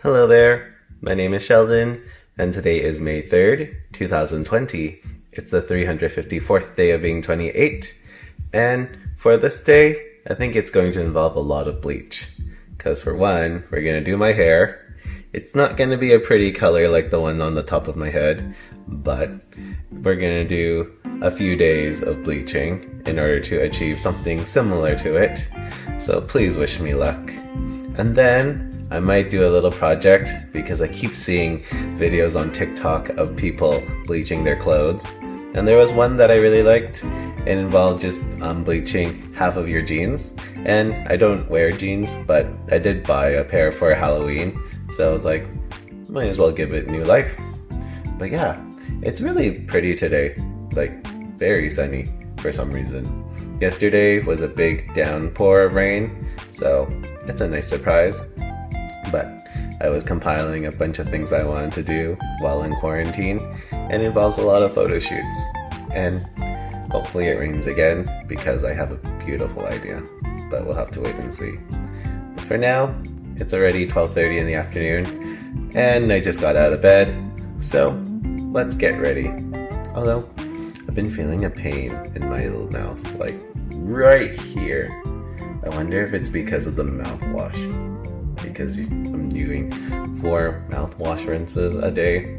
Hello there, my name is Sheldon, and today is May 3rd, 2020. It's the 354th day of being 28, and for this day, I think it's going to involve a lot of bleach. Because for one, we're going to do my hair. It's not going to be a pretty color like the one on the top of my head, but we're going to do a few days of bleaching in order to achieve something similar to it. So please wish me luck. And then I might do a little project because I keep seeing videos on TikTok of people bleaching their clothes. And there was one that I really liked. It involved just bleaching half of your jeans. And I don't wear jeans, but I did buy a pair for Halloween. So I was like, might as well give it new life. But yeah, it's really pretty today. Like, very sunny for some reason. Yesterday was a big downpour of rain, so it's a nice surprise. But I was compiling a bunch of things I wanted to do while in quarantine, and it involves a lot of photo shoots. And hopefully it rains again because I have a beautiful idea, but we'll have to wait and see. But for now, it's already 12:30 in the afternoon, and I just got out of bed, so let's get ready. Although, I've been feeling a pain in my little mouth, like right here. I wonder if it's because of the mouthwash, because I'm doing 4 mouthwash rinses a day,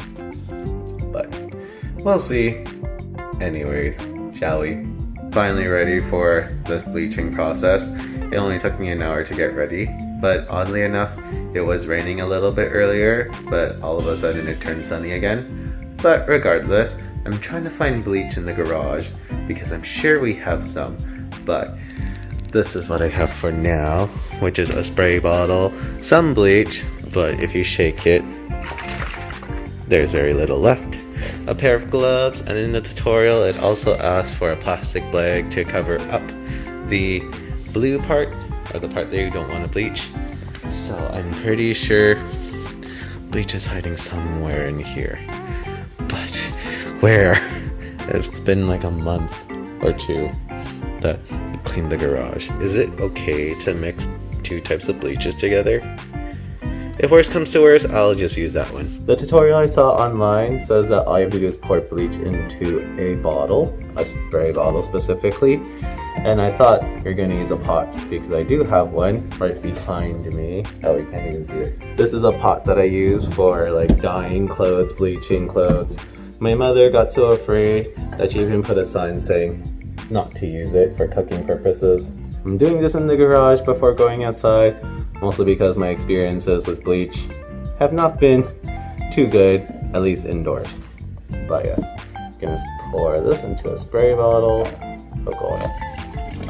but we'll see. Anyways, shall we? Finally ready for this bleaching process. It only took me an hour to get ready, but oddly enough, it was raining a little bit earlier, but all of a sudden it turned sunny again. But regardless, I'm trying to find bleach in the garage because I'm sure we have some, but this is what I have for now, which is a spray bottle, some bleach, but if you shake it, there's very little left. A pair of gloves, and in the tutorial it also asks for a plastic bag to cover up the blue part, or the part that you don't want to bleach. So I'm pretty sure bleach is hiding somewhere in here. But where? It's been like a month or two that I cleaned the garage. Is it okay to mix 2 types of bleaches together? If worse comes to worse, I'll just use that one. The tutorial I saw online says that all you have to do is pour bleach into a bottle, a spray bottle specifically, and I thought you're going to use a pot because I do have one right behind me. Oh, you can't even see it. This is a pot that I use for like dyeing clothes, bleaching clothes. My mother got so afraid that she even put a sign saying not to use it for cooking purposes. I'm doing this in the garage before going outside, mostly because my experiences with bleach have not been too good, at least indoors. But yes, I'm gonna pour this into a spray bottle. Oh god,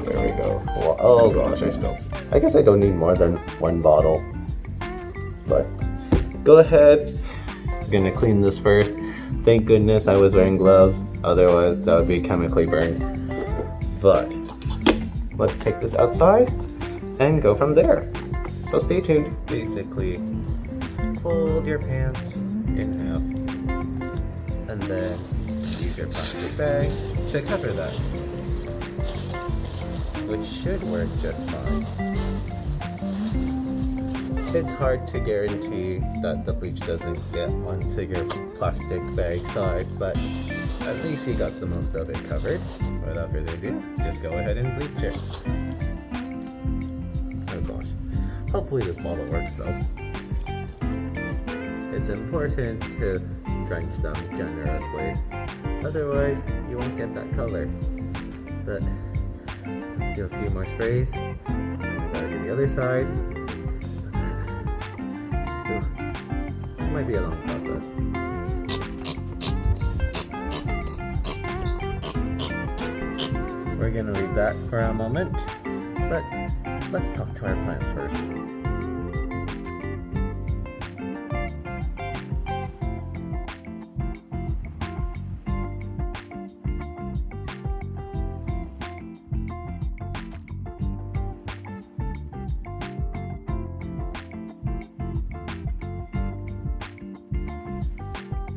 there we go. Oh gosh, I spilled. I guess I don't need more than 1 bottle, but go ahead. I'm gonna clean this first. Thank goodness I was wearing gloves, otherwise that would be chemically burned. But let's take this outside and go from there. So stay tuned. Basically, fold your pants in half and then use your plastic bag to cover that, which should work just fine. It's hard to guarantee that the bleach doesn't get onto your plastic bag side, but at least you got the most of it covered. Without further ado, just go ahead and bleach it. Oh gosh. Hopefully this bottle works though. It's important to drench them generously, otherwise you won't get that color. But let's do a few more sprays. Gotta do the other side. It might be a long process. We're gonna leave that for a moment, but let's talk to our plants first.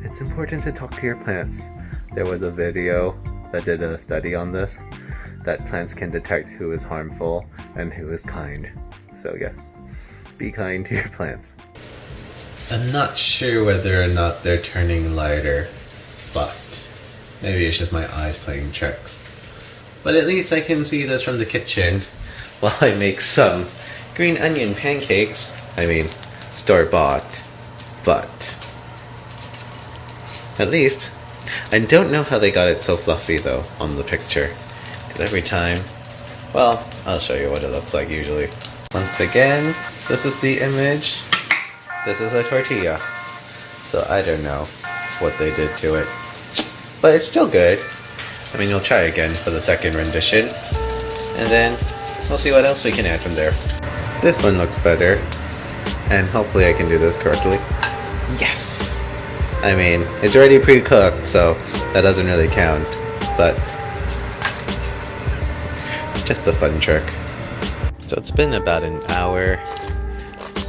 It's important to talk to your plants. There was a video that did a study on this, that plants can detect who is harmful and who is kind. So yes, be kind to your plants. I'm not sure whether or not they're turning lighter, but maybe it's just my eyes playing tricks. But at least I can see this from the kitchen while I make some green onion pancakes. I mean, store-bought, but at least I don't know how they got it so fluffy though on the picture. Because every time, well, I'll show you what it looks like usually. Once again, this is the image. This is a tortilla. So I don't know what they did to it. But it's still good. I mean, we'll try again for the second rendition. And then we'll see what else we can add from there. This one looks better. And hopefully I can do this correctly. Yes! I mean, it's already pre-cooked, so that doesn't really count. But just a fun trick. So it's been about an hour.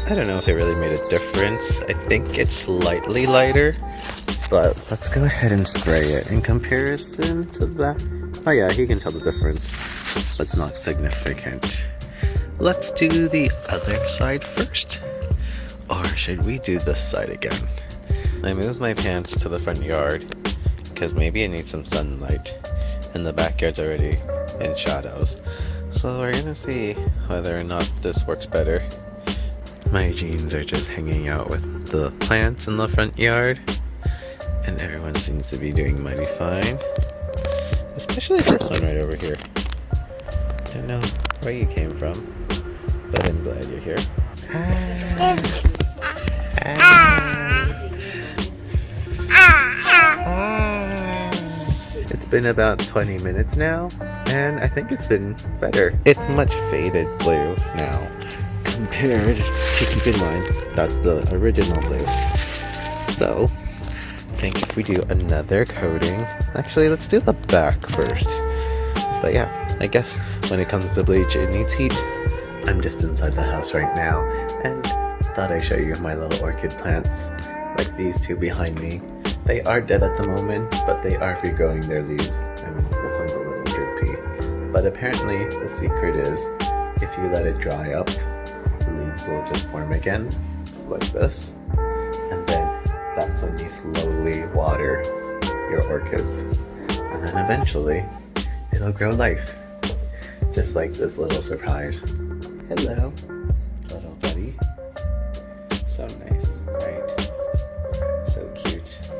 I don't know if it really made a difference. I think it's slightly lighter. But let's go ahead and spray it in comparison to that. Oh yeah, you can tell the difference. But it's not significant. Let's do the other side first. Or should we do this side again? I moved my pants to the front yard because maybe it needs some sunlight. And the backyard's already in shadows. So we're gonna see whether or not this works better. My jeans are just hanging out with the plants in the front yard. And everyone seems to be doing mighty fine. Especially this one right over here. Don't know where you came from, but I'm glad you're here. It's been about 20 minutes now, and I think it's been better. It's much faded blue now, compared to, keep in mind, that's the original blue. So, I think if we do another coating, actually let's do the back first. But yeah, I guess when it comes to bleach, it needs heat. I'm just inside the house right now, and thought I'd show you my little orchid plants, like these two behind me. They are dead at the moment, but they are regrowing their leaves. I mean, this one's a little droopy. But apparently, the secret is, if you let it dry up, the leaves will just form again, like this. And then that's when you slowly water your orchids. And then eventually, it'll grow life. Just like this little surprise. Hello, little buddy. So nice, right? So cute.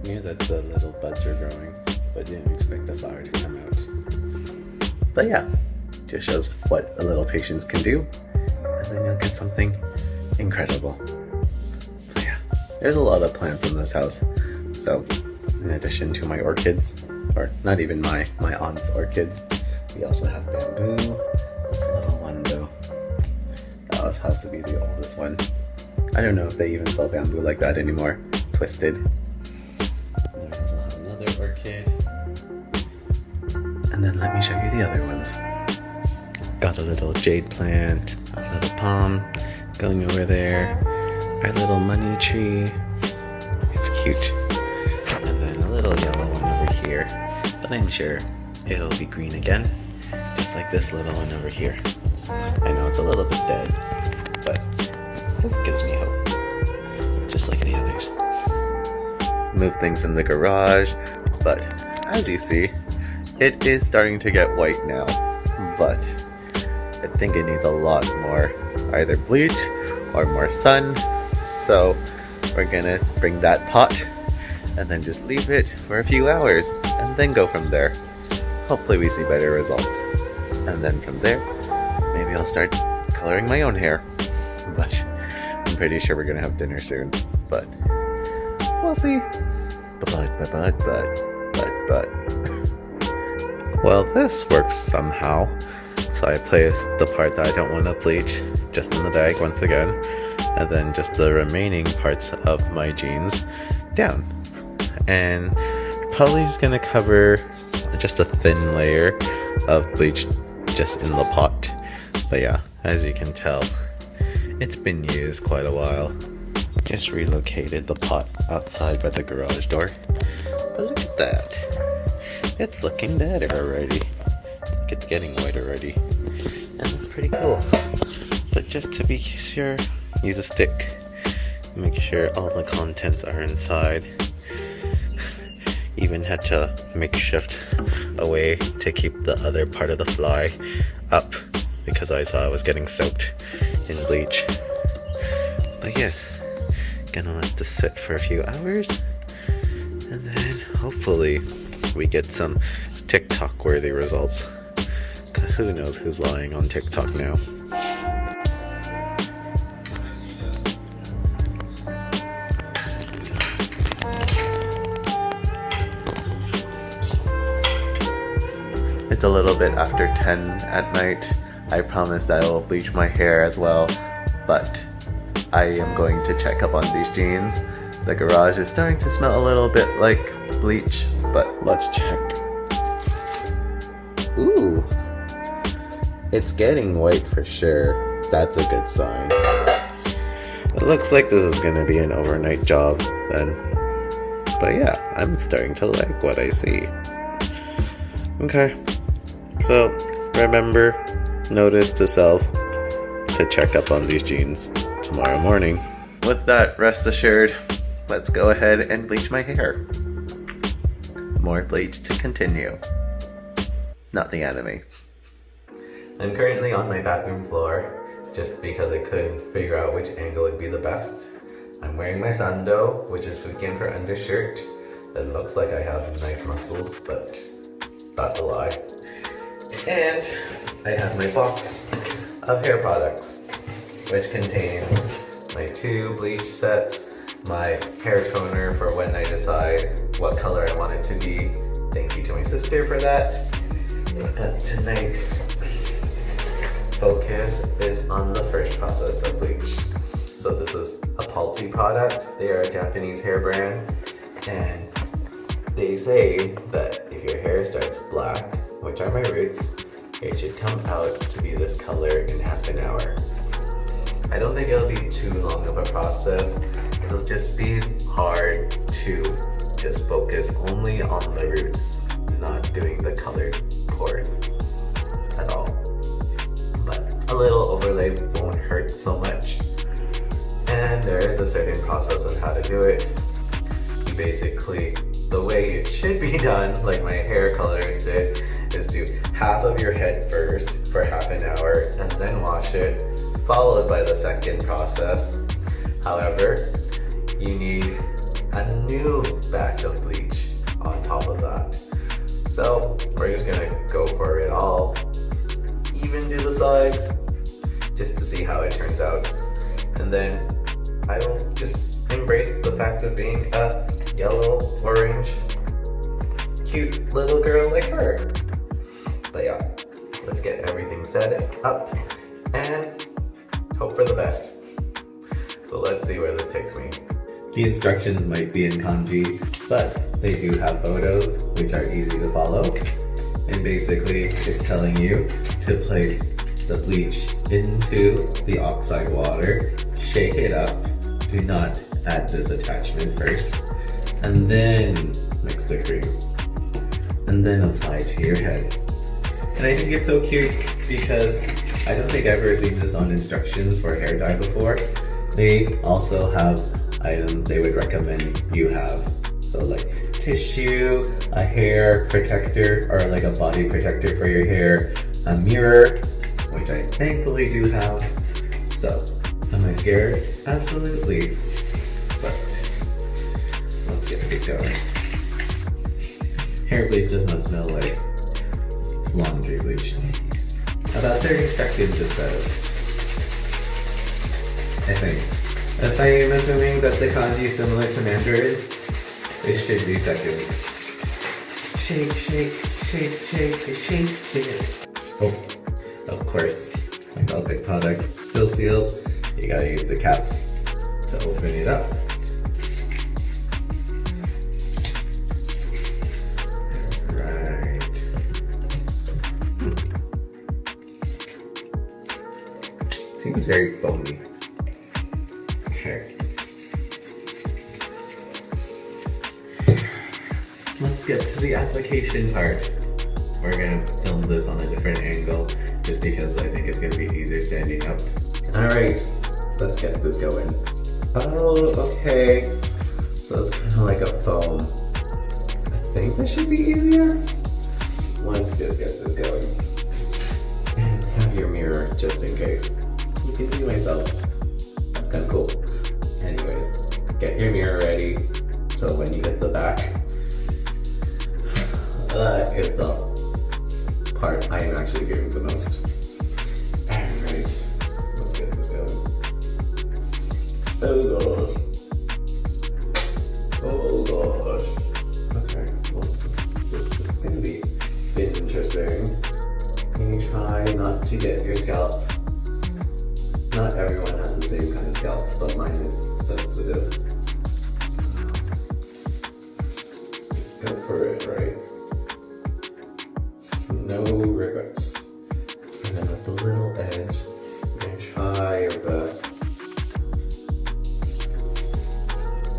Knew that the little buds were growing, but didn't expect the flower to come out. But yeah, just shows what a little patience can do, and then you'll get something incredible. But yeah, there's a lot of plants in this house. So in addition to my orchids, or not even my aunt's orchids, we also have bamboo. This little one though, that has to be the oldest one. I don't know if they even sell bamboo like that anymore. Twisted. And we also have another orchid. And then let me show you the other ones. Got a little jade plant, a little palm going over there, our little money tree. It's cute. And then a little yellow one over here. But I'm sure it'll be green again, just like this little one over here. I know it's a little bit dead, but this gives me hope, just like the others. Move things in the garage, but as you see, it is starting to get white now, but I think it needs a lot more, either bleach or more sun, so we're gonna bring that pot and then just leave it for a few hours and then go from there. Hopefully we see better results, and then from there maybe I'll start coloring my own hair, but I'm pretty sure we're gonna have dinner soon, but we'll see. But. Well, this works somehow. So I place the part that I don't want to bleach just in the bag once again, and then just the remaining parts of my jeans down. And probably just gonna cover just a thin layer of bleach just in the pot. But yeah, as you can tell, it's been used quite a while. Just relocated the pot outside by the garage door. But look at that. It's looking better already. I think it's getting white already. And it's pretty cool. But just to be sure, use a stick. Make sure sure all the contents are inside. Even had to makeshift a way to keep the other part of the fly up because I saw it was getting soaked in bleach. But yes, gonna let this sit for a few hours and then hopefully we get some TikTok worthy results. Cause who knows who's lying on TikTok now. It's a little bit after 10 at night. I promise I will bleach my hair as well, but I am going to check up on these jeans. The garage is starting to smell a little bit like bleach, but let's check. Ooh, it's getting white for sure. That's a good sign. It looks like this is gonna be an overnight job then. But yeah, I'm starting to like what I see. Okay. So, remember, notice to self to check up on these jeans tomorrow morning. With that, rest assured, let's go ahead and bleach my hair. More bleach to continue. Not the enemy. I'm currently on my bathroom floor, just because I couldn't figure out which angle would be the best. I'm wearing my sando, which is weekend for undershirt. It looks like I have nice muscles, but that's a lie. And I have my box of hair products, which contain my 2 bleach sets, my hair toner for when I decide what color I want it to be. Thank you to my sister for that. But tonight's focus is on the first process of bleach. So this is a Palti product. They are a Japanese hair brand, and they say that if your hair starts black, which are my roots, it should come out to be this color in half an hour. I don't think it'll be too long of a process. It'll just be hard to just focus only on the roots, not doing the colored cord at all. But a little overlay won't hurt so much. And there is a certain process of how to do it. You basically, the way it should be done, like my hair colorist did, is do half of your head first for half an hour and then wash it, followed by the second process. However, you need a new batch of bleach on top of that. So we're just gonna go for it all, even do the sides, just to see how it turns out. And then I will just embrace the fact of being a yellow, orange, cute little girl like her. But yeah, let's get everything set up and hope for the best. So let's see where this takes me. The instructions might be in kanji, but they do have photos, which are easy to follow. And basically, it's telling you to place the bleach into the oxide water, shake it up, do not add this attachment first, and then mix the cream, and then apply to your head. And I think it's so cute because I don't think I've ever seen this on instructions for hair dye before. They also have items they would recommend you have. So like tissue, a hair protector, or like a body protector for your hair, a mirror, which I thankfully do have. So, am I scared? Absolutely. But let's get this going. Hair bleach does not smell like laundry bleach. About 30 seconds it says. I think. If I am assuming that the kanji is similar to Mandarin, it should be seconds. Shake, shake, shake, shake, shake, shake. Oh, of course, like all big products, still sealed. You gotta use the cap to open it up. Seems very foamy. Okay. Let's get to the application part. We're gonna film this on a different angle just because I think it's gonna be easier standing up. Alright, let's get this going. Oh, okay. So it's kind of like a foam. I think this should be easier. Let's just get this going. And have your mirror just in case. You can see myself. That's kind of cool. Anyways, get your mirror ready. So when you get the back, that is the part I am actually fearing the most. Alright, let's get this going. Oh gosh. Oh gosh. Okay, well this is going to be interesting. Can you try not to get your scalp? Not everyone has the same kind of scalp, but mine is sensitive. So, just go for it, right? No regrets. And then with the little edge, you're gonna try your best.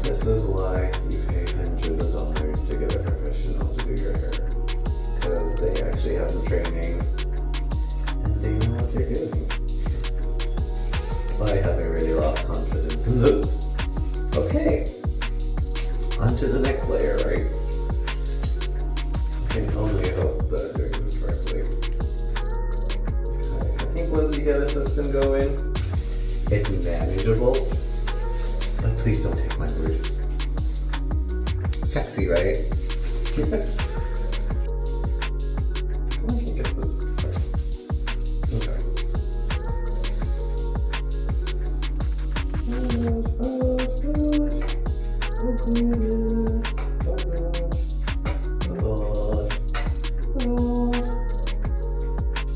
This is why you pay hundreds of dollars to get a professional to do your hair. Because they actually have the training and they know what they're doing. I haven't really lost confidence in this. Okay. On to the next layer, right? I can only hope that I'm doing this correctly. Okay. I think once you get a system going, it's manageable. But please don't take my word. Sexy, right? I can get this part. Okay.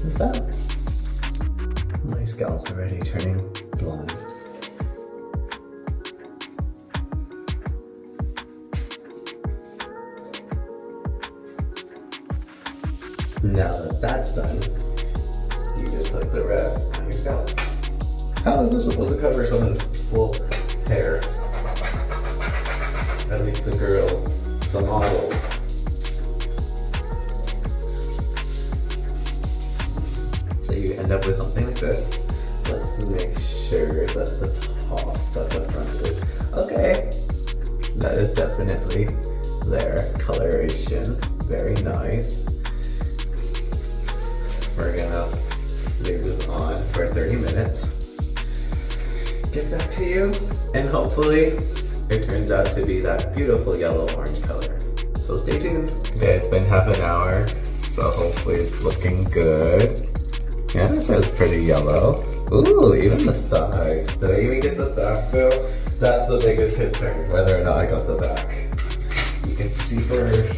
Is that my scalp already turning blonde? Now that that's done, you just put the rest on your scalp. How is this supposed to cover someone's full hair? At least the girls, the models. So you end up with something like this. Let's make sure that the top, that the front is okay. That is definitely their coloration. Very nice. We're gonna leave this on for 30 minutes. Get back to you, and hopefully it turns out to be that beautiful yellow-orange color. So stay tuned. Okay, it's been half an hour, so hopefully it's looking good. Yeah, this is pretty yellow. Ooh, even the size. Did I even get the back though? That's the biggest concern, whether or not I got the back. You can see first.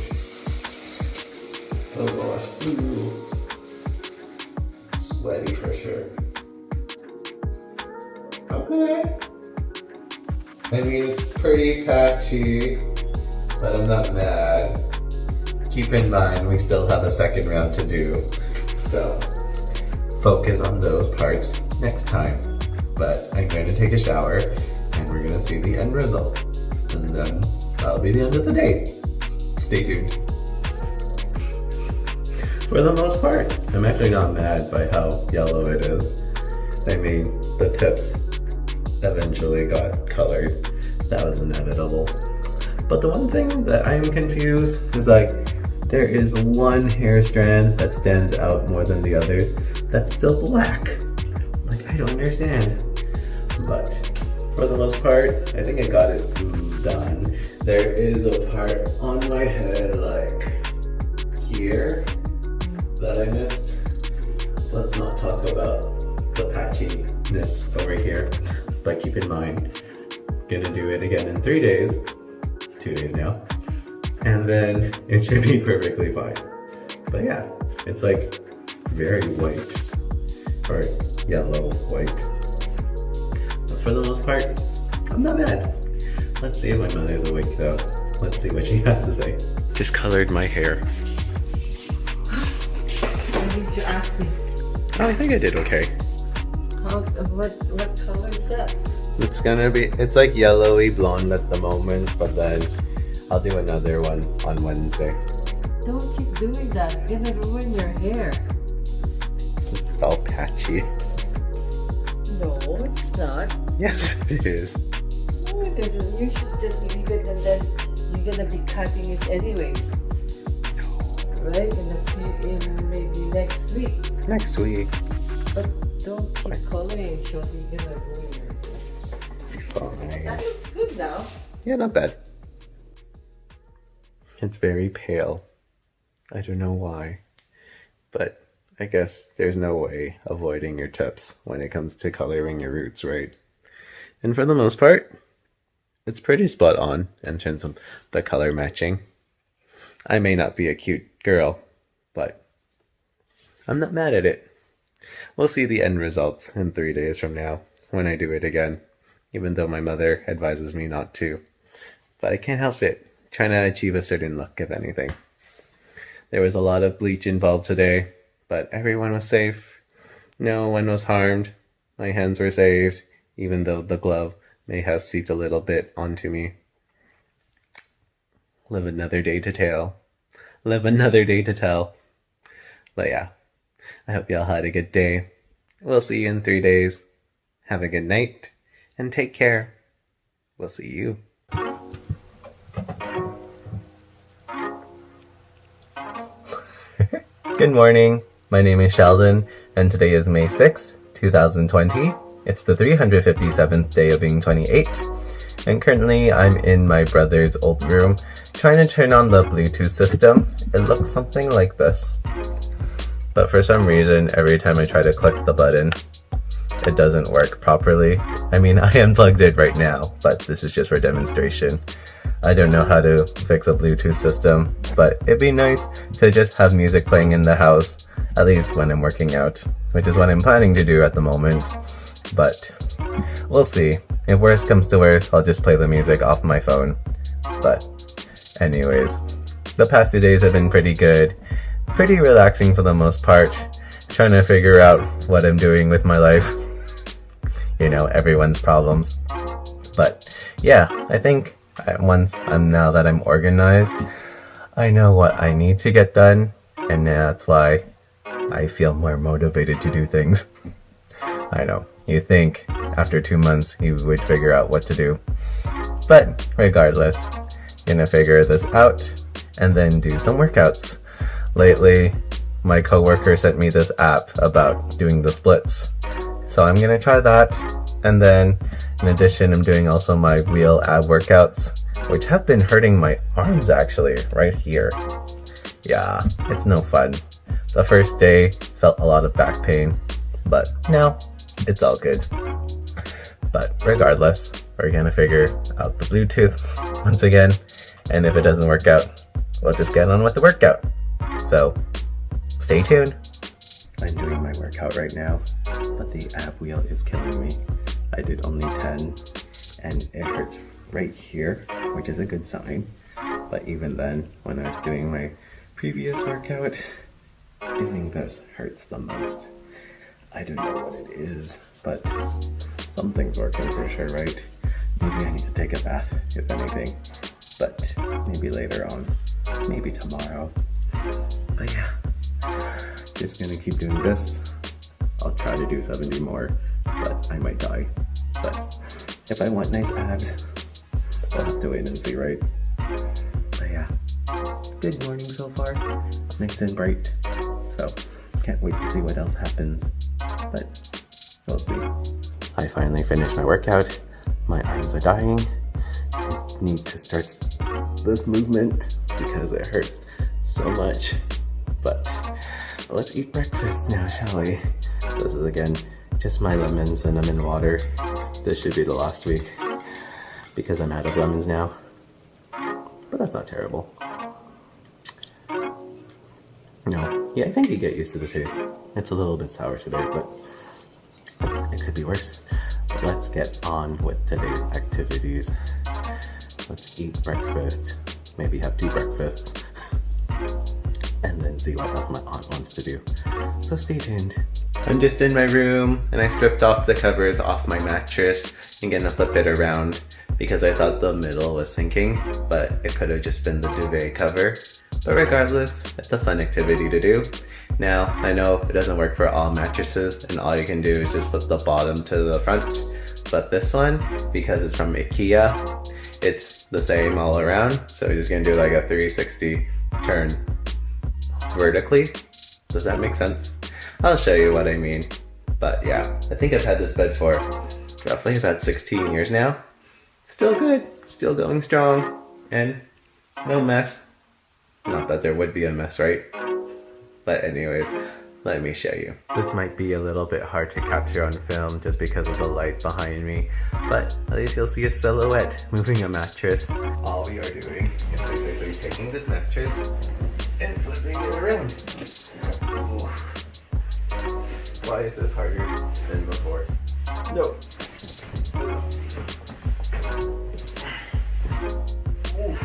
Oh gosh, ooh. Sweaty for sure. Okay. I mean, it's pretty patchy, but I'm not mad. Keep in mind, we still have a second round to do, so focus on those parts next time. But I'm going to take a shower, and we're going to see the end result. And then that'll be the end of the day. Stay tuned. For the most part, I'm actually not mad by how yellow it is. I mean, the tips eventually got colored. That was inevitable. But the one thing that I'm confused is like, there is one hair strand that stands out more than the others that's still black. Like, I don't understand. But for the most part, I think I got it done. There is a part on my head, like here, that I missed. Let's not talk about the patchiness over here, but keep in mind, gonna do it again in 3 days, 2 days now, and then it should be perfectly fine. But yeah, it's like very white, or yellow white. But for the most part, I'm not mad. Let's see if my mother's awake though. Let's see what she has to say. Just colored my hair. Why did you ask me? Oh, I think I did okay. What color is that? It's gonna be, it's like yellowy blonde at the moment, but then I'll do another one on Wednesday. Don't keep doing that. You're gonna ruin your hair. It's all patchy. No, it's not. Yes, it is. because you should just leave it and then you're gonna be cutting it anyways. Right? In maybe next week. Next week. But don't keep coloring, Shorty. You're gonna ruin it. Fine. That looks good now. Yeah, not bad. It's very pale. I don't know why. But I guess there's no way avoiding your tips when it comes to coloring your roots, right? And for the most part, it's pretty spot on in terms of the color matching. I may not be a cute girl, but I'm not mad at it. We'll see the end results in 3 days from now when I do it again, even though my mother advises me not to. But I can't help it, trying to achieve a certain look, if anything. There was a lot of bleach involved today, but everyone was safe. No one was harmed. My hands were saved, even though the glove may have seeped a little bit onto me. Live another day to tell. Live another day to tell. But yeah, I hope y'all had a good day. We'll see you in 3 days. Have a good night, and take care. We'll see you. Good morning. My name is Sheldon, and today is May 6th, 2020. It's the 357th day of being 28, and currently I'm in my brother's old room trying to turn on the Bluetooth system. It looks something like this. But for some reason, every time I try to click the button, it doesn't work properly. I mean, I unplugged it right now, but this is just for demonstration. I don't know how to fix a Bluetooth system, but it'd be nice to just have music playing in the house, at least when I'm working out, which is what I'm planning to do at the moment. But we'll see. If worst comes to worst, I'll just play the music off my phone. But anyways, the past 2 days have been pretty good. Pretty relaxing for the most part. Trying to figure out what I'm doing with my life. You know, everyone's problems. But yeah, I think now that I'm organized, I know what I need to get done, and that's why I feel more motivated to do things. I know, you think after 2 months you would figure out what to do. But regardless, gonna figure this out and then do some workouts. Lately, my coworker sent me this app about doing the splits. So I'm gonna try that. And then in addition, I'm doing also my wheel ab workouts, which have been hurting my arms actually, right here. Yeah, it's no fun. The first day felt a lot of back pain, but now it's all good. But regardless, we're gonna figure out the Bluetooth once again, and if it doesn't work out, we'll just get on with the workout. So stay tuned. I'm doing my workout right now, but the ab wheel is killing me. I did only 10, and it hurts right here, which is a good sign. But even then, when I was doing my previous workout, doing this hurts the most. I don't know what it is, but something's working for sure, right? Maybe I need to take a bath, if anything. But maybe later on, maybe tomorrow. But yeah, just gonna keep doing this. I'll try to do 70 more, but I might die. But if I want nice abs, I'll have to wait and see, right? But yeah, good morning so far. Nice and bright. So can't wait to see what else happens. But we'll see. I finally finished my workout. My arms are dying. I need to start this movement because it hurts so much. But let's eat breakfast now, shall we? This is again just my lemon cinnamon water. This should be the last week because I'm out of lemons now. But that's not terrible. No, yeah, I think you get used to the taste. It's a little bit sour today, but it could be worse. Let's get on with today's activities. Let's eat breakfast. Maybe have 2 breakfasts. And then see what else my aunt wants to do. So stay tuned. I'm just in my room and I stripped off the covers off my mattress and gonna flip it around because I thought the middle was sinking, but it could have just been the duvet cover. But regardless, it's a fun activity to do. Now, I know it doesn't work for all mattresses and all you can do is just flip the bottom to the front, But this one, because it's from IKEA, it's the same all around. So we're just gonna do like a 360 turn vertically. Does that make sense? I'll show you what I mean. But yeah, I think I've had this bed for roughly about 16 years now. Still good, still going strong, and no mess. Not that there would be a mess, right? But anyways, let me show you. This might be a little bit hard to capture on film just because of the light behind me, but at least you'll see a silhouette moving a mattress. All we are doing is basically taking this mattress and flipping it around. Ooh. Why is this harder than before? No. Ooh.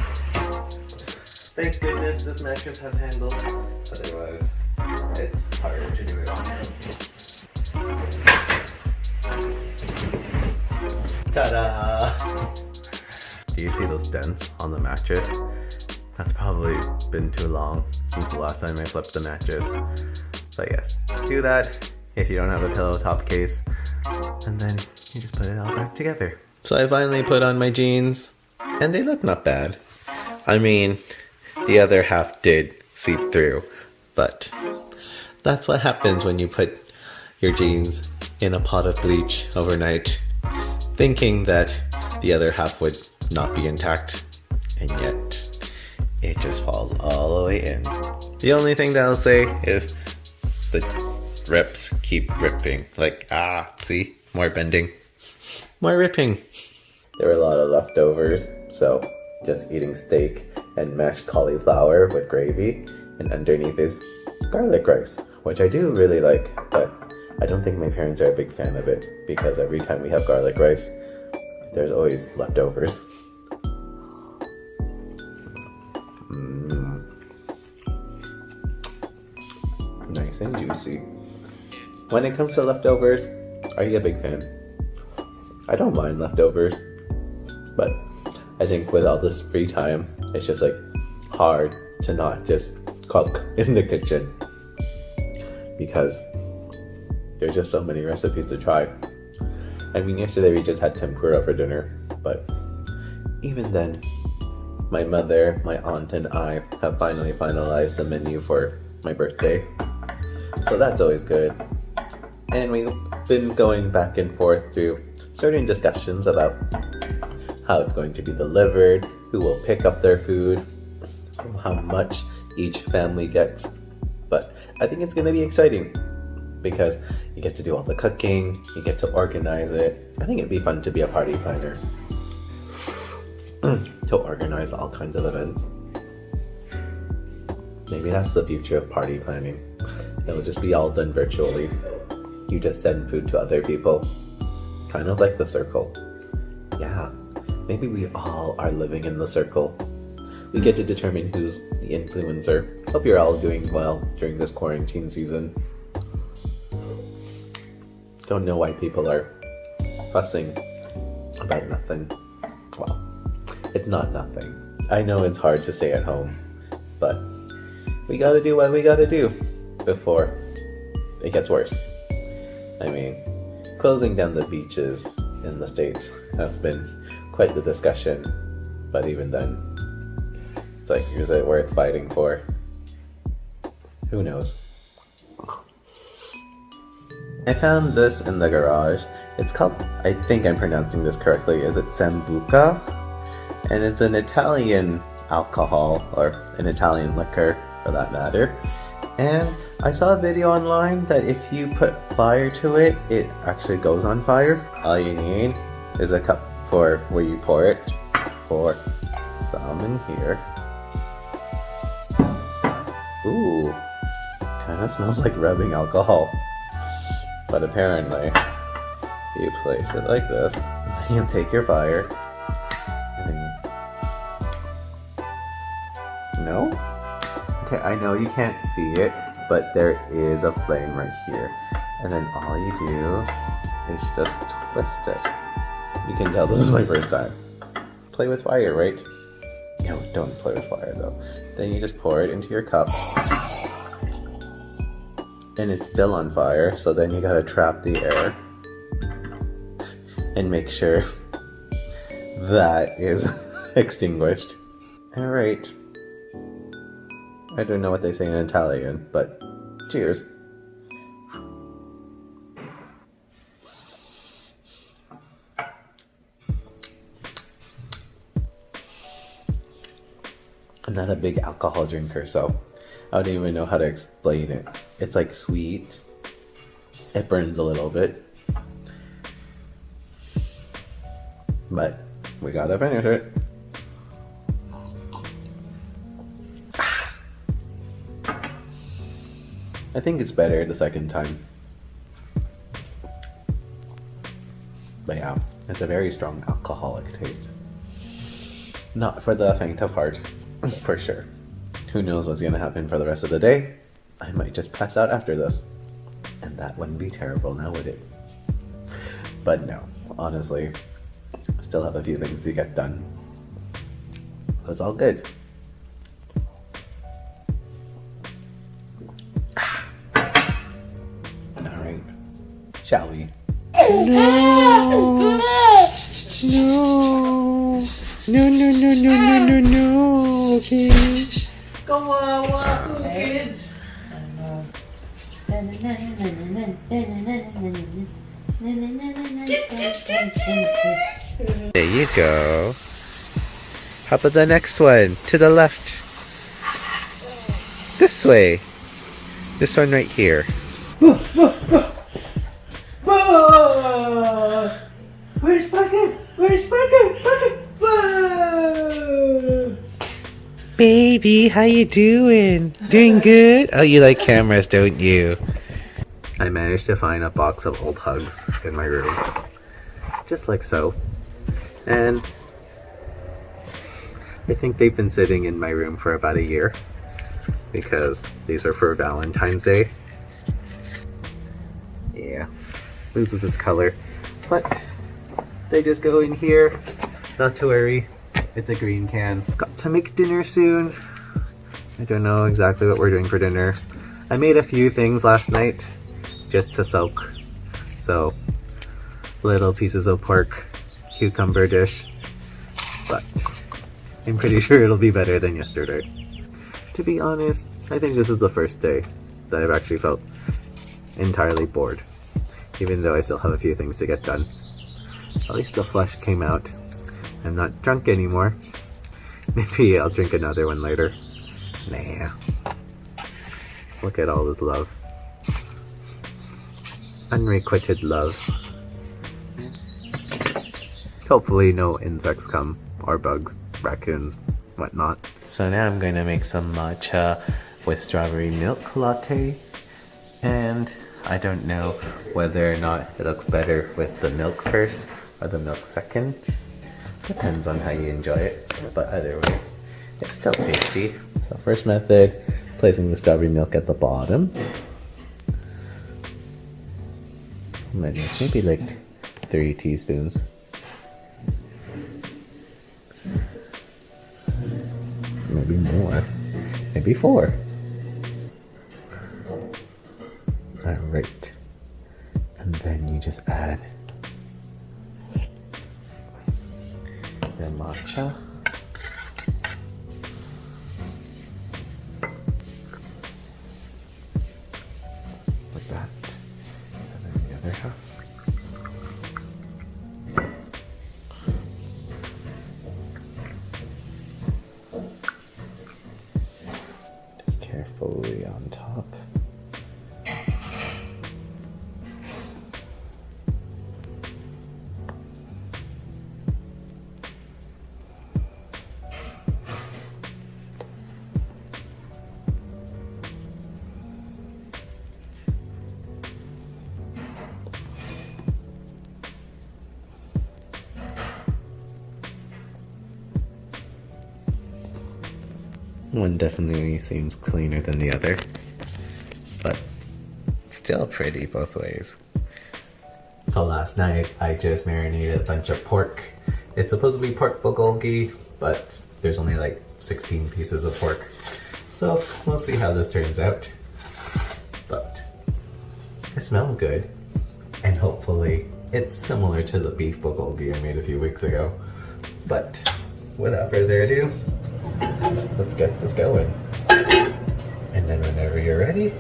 Thank goodness this mattress has handles, otherwise it's harder to do it on. Ta-da! Do you see those dents on the mattress? That's probably been too long since the last time I flipped the mattress. But yes, do that if you don't have a pillow top case, and then you just put it all back together. So I finally put on my jeans, and they look not bad. I mean, the other half did seep through, but that's what happens when you put your jeans in a pot of bleach overnight, thinking that the other half would not be intact, and yet it just falls all the way in. The only thing that I'll say is the rips keep ripping. Like, see? More bending. More ripping. There were a lot of leftovers, so just eating steak and mashed cauliflower with gravy, and underneath is garlic rice, which I do really like, but I don't think my parents are a big fan of it, because every time we have garlic rice, there's always leftovers. Nice and juicy. When it comes to leftovers, are you a big fan? I don't mind leftovers, but I think with all this free time, it's just like hard to not just cook in the kitchen, because there's just so many recipes to try. I mean, yesterday we just had tempura for dinner, but even then, my mother, my aunt, and I have finally finalized the menu for my birthday. So that's always good. And we've been going back and forth through certain discussions about how it's going to be delivered, who will pick up their food, how much each family gets. But I think it's going to be exciting because you get to do all the cooking, you get to organize it. I think it'd be fun to be a party planner. To organize all kinds of events. Maybe that's the future of party planning. It'll just be all done virtually. You just send food to other people. Kind of like the circle. Yeah, maybe we all are living in the circle. We get to determine who's the influencer. Hope you're all doing well during this quarantine season. Don't know why people are fussing about nothing. Well, it's not nothing. I know it's hard to stay at home, but we gotta do what we gotta do before it gets worse. I mean, closing down the beaches in the States have been quite the discussion, but even then, it's like, is it worth fighting for? Who knows? I found this in the garage. It's called, I think I'm pronouncing this correctly, is it Sambuca? And it's an Italian alcohol, or an Italian liquor for that matter. And I saw a video online that if you put fire to it, it actually goes on fire. All you need is a cup for where you pour it. Pour some in here. Ooh, kind of smells like rubbing alcohol. But apparently, you place it like this, and then you take your fire, and then no? Okay, I know you can't see it, but there is a flame right here. And then all you do is just twist it. You can tell this is my first time. Play with fire, right? No, don't play with fire though. Then you just pour it into your cup. And it's still on fire, so then you gotta trap the air. and make sure that is extinguished. Alright. I don't know what they say in Italian, but cheers. I'm not a big alcohol drinker, so I don't even know how to explain it. It's like sweet. It burns a little bit. But we gotta finish it. I think it's better the second time. But yeah, it's a very strong alcoholic taste. Not for the faint of heart, for sure. Who knows what's gonna happen for the rest of the day? I might just pass out after this. And that wouldn't be terrible now, would it? But no, honestly, I still have a few things to get done. So it's all good. Alright, shall we? No. No. No, no, no, no, no, no, no. Okay. Kawawa, two kids. There you go. How about the next one? To the left. This way. This one right here. Where's Parker? Where's Parker? Parker! Whoa! Baby, how you doing? Doing good? Oh, you like cameras, don't you? I managed to find a box of old hugs in my room. Just like so. And I think they've been sitting in my room for about a year. Because these are for Valentine's Day. Yeah. Loses its color. But they just go in here. Not to worry. It's a green can. Got to make dinner soon. I don't know exactly what we're doing for dinner. I made a few things last night just to soak. So, little pieces of pork, cucumber dish. But I'm pretty sure it'll be better than yesterday. To be honest, I think this is the first day that I've actually felt entirely bored. Even though I still have a few things to get done. At least the flush came out. I'm not drunk anymore. Maybe I'll drink another one later. Nah. Look at all this love. Unrequited love. Hopefully no insects come, or bugs, raccoons, whatnot. So now I'm going to make some matcha with strawberry milk latte. And I don't know whether or not it looks better with the milk first or the milk second. Depends on how you enjoy it, but either way, it's still tasty. So first method, placing the strawberry milk at the bottom. Maybe like 3 teaspoons. Maybe more. Maybe 4. Alright. And then you just add the matcha. Like that. And then the other half. Just carefully on top. One definitely seems cleaner than the other, but still pretty both ways. So last night I just marinated a bunch of pork. It's supposed to be pork bulgogi, but there's only like 16 pieces of pork. So we'll see how this turns out. But it smells good, and hopefully It's similar to the beef bulgogi I made a few weeks ago. But without further ado, let's get this going. And then whenever you're ready,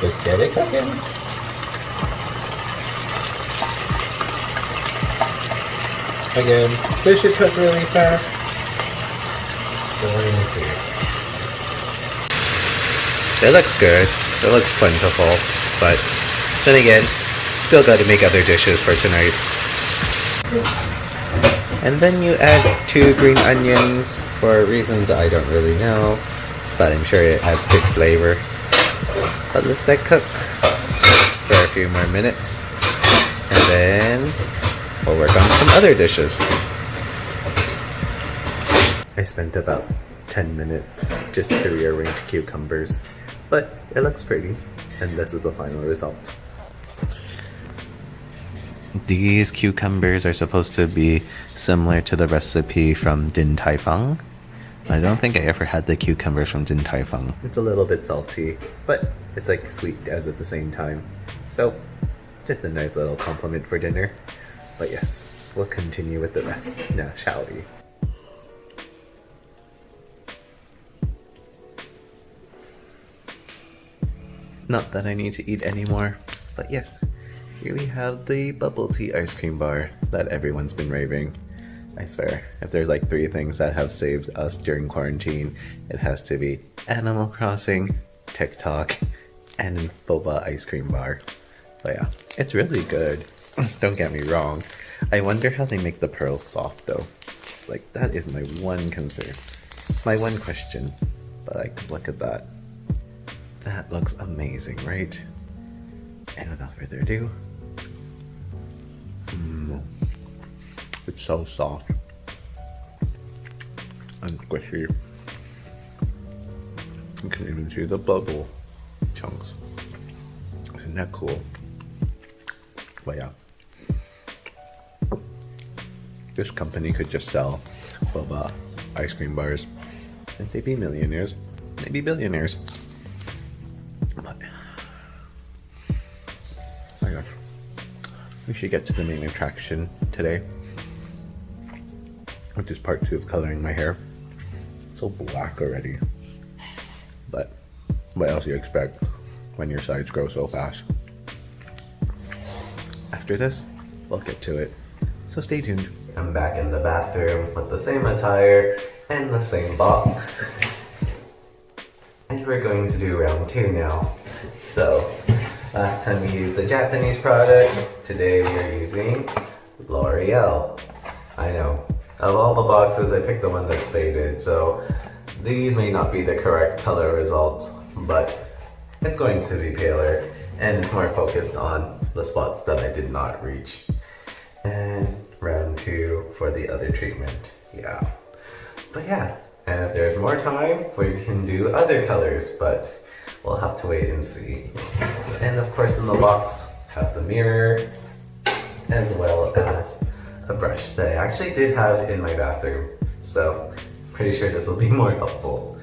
just get it cooking. Again, this should cook really fast. So we're gonna see. It looks good. It looks plentiful, but then again, still got to make other dishes for tonight. And then you add 2 green onions for reasons I don't really know, but I'm sure it adds good flavor. But let that cook for a few more minutes, and then we'll work on some other dishes. I spent about 10 minutes just to rearrange cucumbers, but it looks pretty, and this is the final result. These cucumbers are supposed to be similar to the recipe from Din Tai Fung. I don't think I ever had the cucumbers from Din Tai Fung. It's a little bit salty, but it's like sweet as at the same time. So, just a nice little compliment for dinner. But yes, we'll continue with the rest now, shall we? Not that I need to eat anymore, but yes, here we have the bubble tea ice cream bar that everyone's been raving. I swear, if there's like 3 things that have saved us during quarantine, it has to be Animal Crossing, TikTok, and boba ice cream bar. But yeah, it's really good. Don't get me wrong. I wonder how they make the pearls soft though. Like, that is my one concern. My one question. But like, look at that. That looks amazing, right? And without further ado, it's so soft and squishy. You can even see the bubble chunks. Isn't that cool? But yeah, this company could just sell boba ice cream bars and they'd be millionaires, maybe billionaires. But I guess we should get to the main attraction today, which is part 2 of coloring my hair. It's so black already. But what else do you expect when your sides grow so fast? After this, we'll get to it. So stay tuned. I'm back in the bathroom with the same attire and the same box. And we're going to do round 2 now. So, last time we used the Japanese product, today we are using L'Oreal. I know, of all the boxes I picked the one that's faded, so these may not be the correct color results, but it's going to be paler and it's more focused on the spots that I did not reach. And round 2 for the other treatment, yeah. But yeah, and if there's more time, we can do other colors, but we'll have to wait and see. And of course in the box, have the mirror, as well as a brush that I actually did have in my bathroom. So, pretty sure this will be more helpful.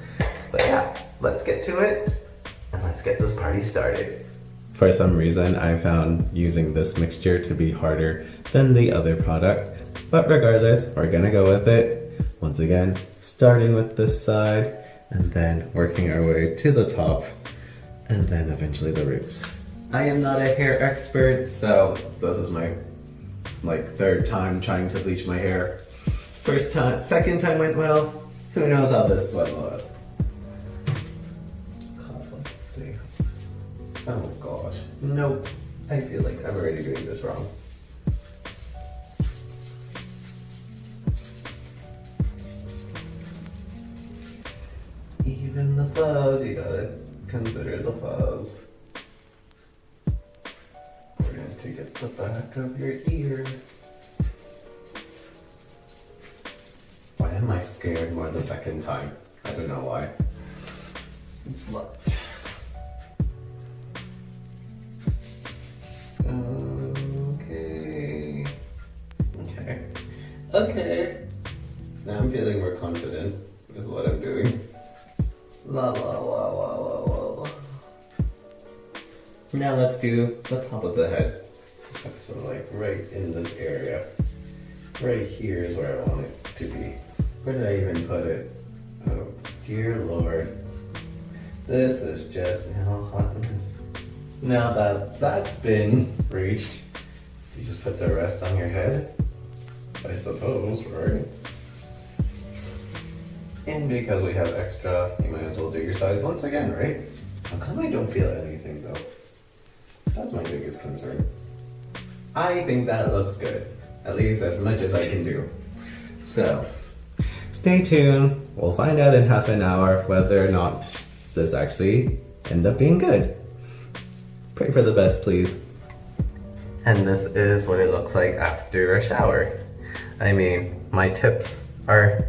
But yeah, let's get to it, and let's get this party started. For some reason, I found using this mixture to be harder than the other product, but regardless, we're gonna go with it. Once again, starting with this side, and then working our way to the top, and then eventually the roots. I am not a hair expert, so this is my third time trying to bleach my hair. Second time went well. Who knows how this one will. Let's see. Oh gosh. Nope. I feel like I'm already doing this wrong. Even the fuzz, you gotta consider the fuzz. We're going to get the back of your ear. Why am I scared more the second time? I don't know why. But okay. Now I'm feeling more confident with what I'm doing. La la la la la la la. Now let's do the top of the head. So like right in this area. Right here is where I want it to be. Where did I even put it? Oh dear Lord. This is just now hotness. Now that that's been reached, you just put the rest on your head, I suppose, right? And because we have extra, you might as well do your sides once again, right? How come I don't feel anything though? That's my biggest concern. I think that looks good, at least as much as I can do. So, stay tuned. We'll find out in half an hour whether or not this actually end up being good. Pray for the best, please. And this is what it looks like after a shower. I mean, my tips are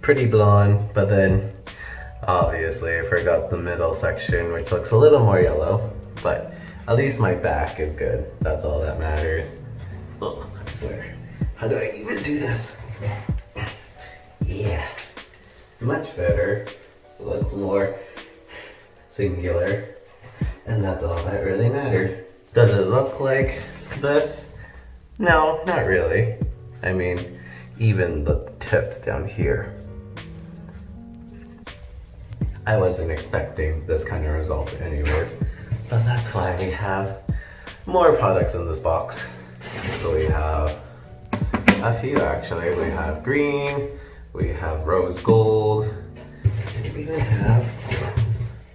pretty blonde, but then obviously I forgot the middle section, which looks a little more yellow, but at least my back is good. That's all that matters. Oh, I swear. How do I even do this? Yeah, much better. Looks more singular, and that's all that really mattered. Does it look like this? No, not really. I mean, even the tips down here. I wasn't expecting this kind of result anyways, but that's why we have more products in this box. So we have a few actually. We have green, we have rose gold, and we even have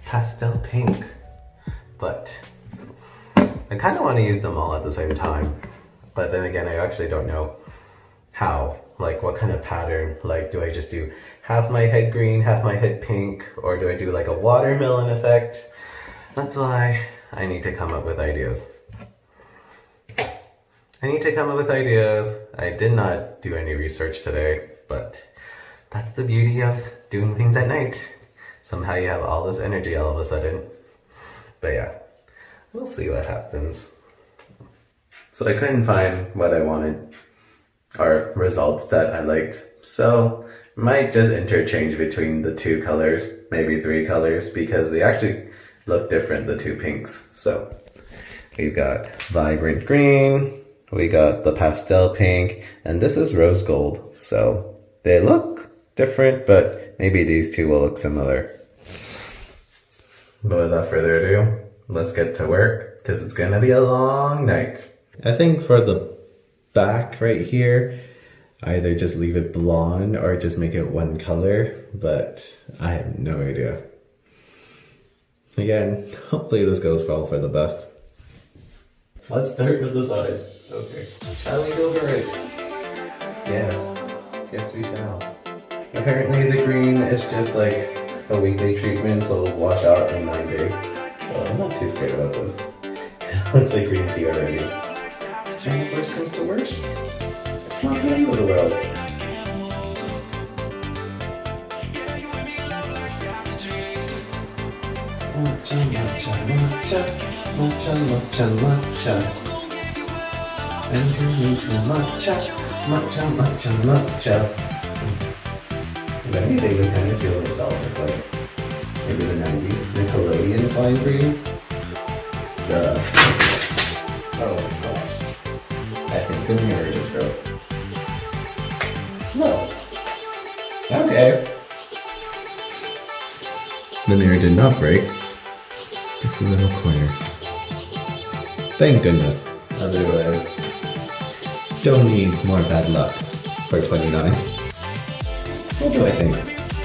pastel pink. But I kind of want to use them all at the same time. But then again, I actually don't know how, like what kind of pattern. Like, do I just do half my head green, half my head pink, or do I do like a watermelon effect? That's why I need to come up with ideas. I did not do any research today, but that's the beauty of doing things at night. Somehow you have all this energy all of a sudden. But yeah, we'll see what happens. So I couldn't find what I wanted or results that I liked. So might just interchange between the two colors, maybe three colors, because they actually look different, the two pinks. So we've got vibrant green, we got the pastel pink, and this is rose gold. So they look different, but maybe these two will look similar. But without further ado, let's get to work, because it's gonna be a long night. I think for the back right here, either just leave it blonde or just make it one color, but I have no idea. Again, hopefully this goes well for the best. Let's start with the sides. Okay. Shall we go for it? Yes. Yes, we shall. Apparently the green is just like a weekly treatment, so it'll wash out in 9 days. So I'm not too scared about this. It looks like green tea already. And if worst comes to worst, it's not the end of the world. Matcha, matcha, matcha, matcha, matcha, matcha. Enter into matcha, matcha, matcha, matcha. If anything, this kind of feels nostalgic, like maybe the 90s. Nickelodeon's line green. Duh. Oh gosh. I think the mirror just broke. No. Okay. The mirror did not break. Just a little corner. Thank goodness. Otherwise, don't need more bad luck for 29. What do I think?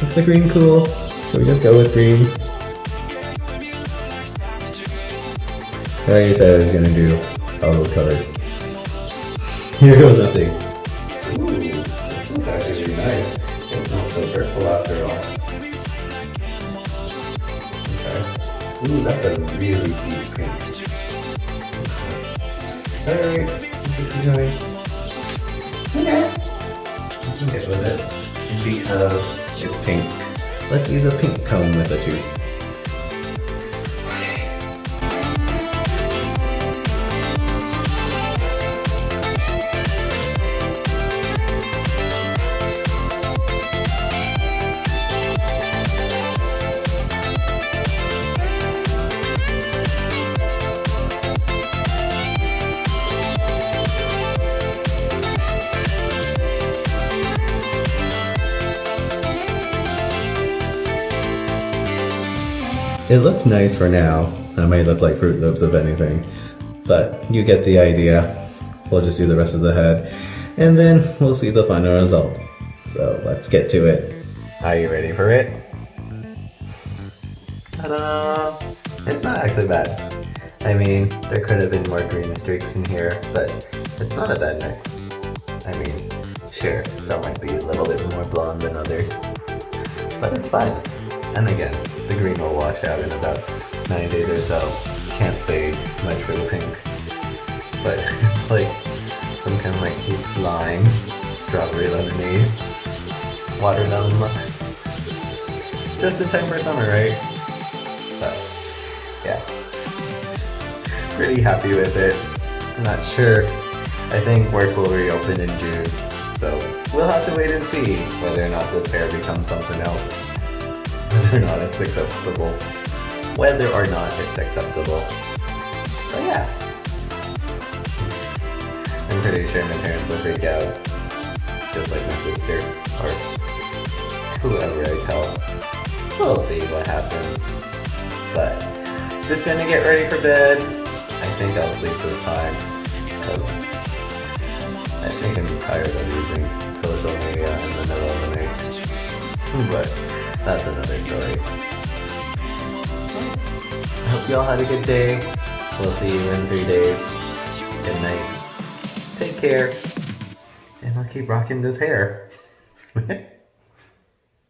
Is the green cool? Should we just go with green? I already said I was gonna do all those colors. Here goes nothing. Ooh, this is actually really nice. It's not so purple after all. Okay. Ooh, that's a really deep pink. Alright, just enjoy. Okay. I can get with it. Because it's pink. Let's use a pink comb with the tube. It looks nice for now. That might look like Fruit Loops if anything. But you get the idea. We'll just do the rest of the head. And then we'll see the final result. So let's get to it. Are you ready for it? Ta-da! It's not actually bad. I mean, there could have been more green streaks in here, but it's not a bad mix. I mean, sure, some might be a little bit more blonde than others, but it's fine. And again, the green will wash out in about 9 days or so. Can't say much for the pink, but it's like some kind of like lime, strawberry lemonade, watermelon look. Just in time for summer, right? But yeah, pretty happy with it. I'm not sure. I think work will reopen in June, so we'll have to wait and see whether or not this hair becomes something else. Whether or not it's acceptable. Whether or not it's acceptable. But yeah. I'm pretty sure my parents will freak out. Just like my sister. Or whoever I tell. We'll see what happens. But just gonna get ready for bed. I think I'll sleep this time. I think I'm tired of using social media in the middle of the night. But that's another story. I hope you all had a good day. We'll see you in 3 days. Good night. Take care. And I'll keep rocking this hair.